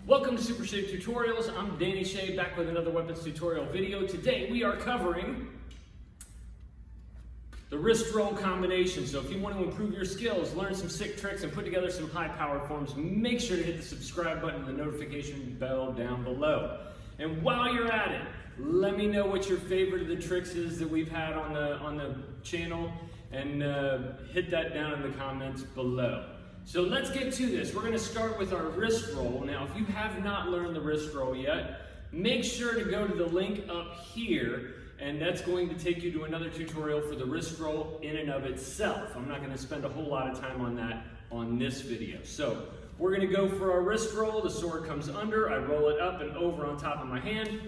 Welcome to Super Shave Tutorials. I'm Danny Shea, back with another weapons tutorial video. Today we are covering the wrist roll combination. So if you want to improve your skills, learn some sick tricks, and put together some high power forms, make sure to hit the subscribe button and the notification bell down below. And while you're at it, let me know what your favorite of the tricks is that we've had on the channel, and hit that down in the comments below. So let's get to this. We're going to start with our wrist roll. Now, if you have not learned the wrist roll yet, make sure to go to the link up here, and that's going to take you to another tutorial for the wrist roll in and of itself. I'm not going to spend a whole lot of time on that on this video. So we're going to go for our wrist roll. The sword comes under, I roll it up and over on top of my hand.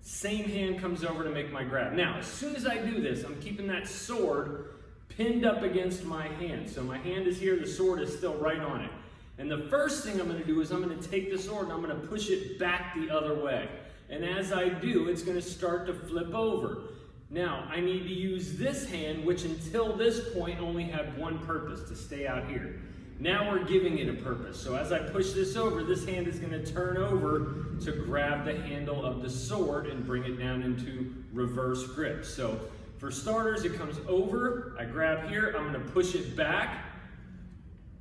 Same hand comes over to make my grab. Now, as soon as I do this, I'm keeping that sword pinned up against my hand. So my hand is here, the sword is still right on it. And the first thing I'm going to do is I'm going to take the sword and I'm going to push it back the other way. And as I do, it's going to start to flip over. Now, I need to use this hand, which until this point only had one purpose, to stay out here. Now we're giving it a purpose. So as I push this over, this hand is going to turn over to grab the handle of the sword and bring it down into reverse grip. So for starters, it comes over, I grab here, I'm going to push it back,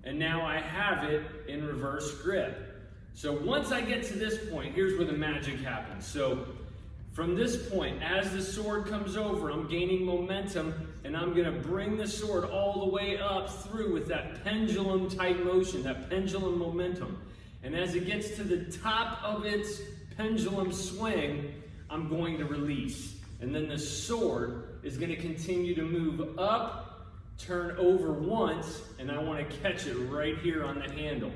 and now I have it in reverse grip. So once I get to this point, here's where the magic happens. So from this point, as the sword comes over, I'm gaining momentum, and I'm going to bring the sword all the way up through with that pendulum type motion, that pendulum momentum. And as it gets to the top of its pendulum swing, I'm going to release. And then the sword is going to continue to move up, turn over once, and I want to catch it right here on the handle.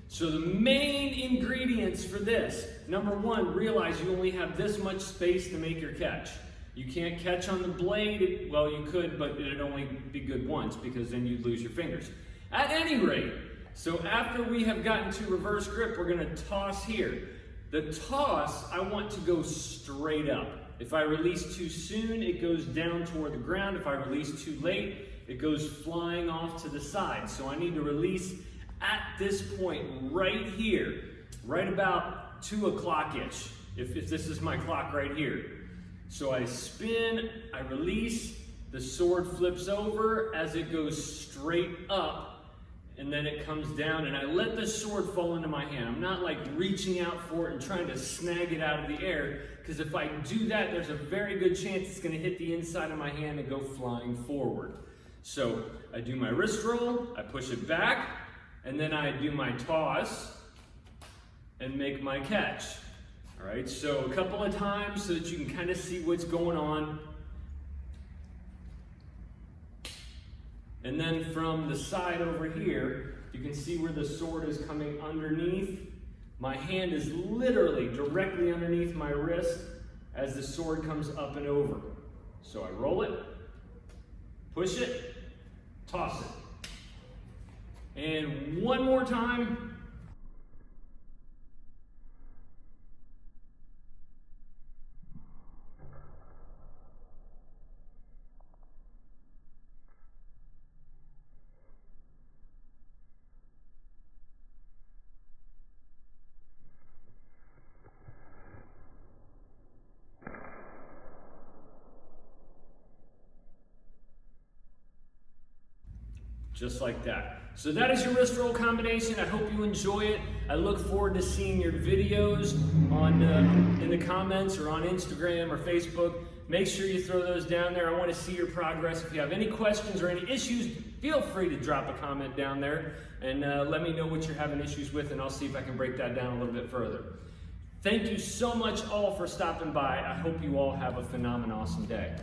So the main ingredients for this, number one, realize you only have this much space to make your catch. You can't catch on the blade. Well, you could, but it'd only be good once, because then you'd lose your fingers. At any rate, so after we have gotten to reverse grip, we're going to toss here. The toss, I want to go straight up. If I release too soon, it goes down toward the ground. If I release too late, it goes flying off to the side. So I need to release at this point right here, right about 2 o'clock-ish, if this is my clock right here. So I spin, I release, the sword flips over as it goes straight up, and then it comes down, and I let the sword fall into my hand. I'm not like reaching out for it and trying to snag it out of the air, because if I do that, there's a very good chance it's going to hit the inside of my hand and go flying forward. So I do my wrist roll, I push it back, and then I do my toss and make my catch. All right, so a couple of times so that you can kind of see what's going on. And then from the side over here, you can see where the sword is coming underneath. My hand is literally directly underneath my wrist as the sword comes up and over. So I roll it, push it, toss it. And one more time. Just like that. So that is your wrist roll combination. I hope you enjoy it. I look forward to seeing your videos on in the comments or on Instagram or Facebook. Make sure you throw those down there. I want to see your progress. If you have any questions or any issues, feel free to drop a comment down there and let me know what you're having issues with, and I'll see if I can break that down a little bit further. Thank you so much all for stopping by. I hope you all have a phenomenal, awesome day.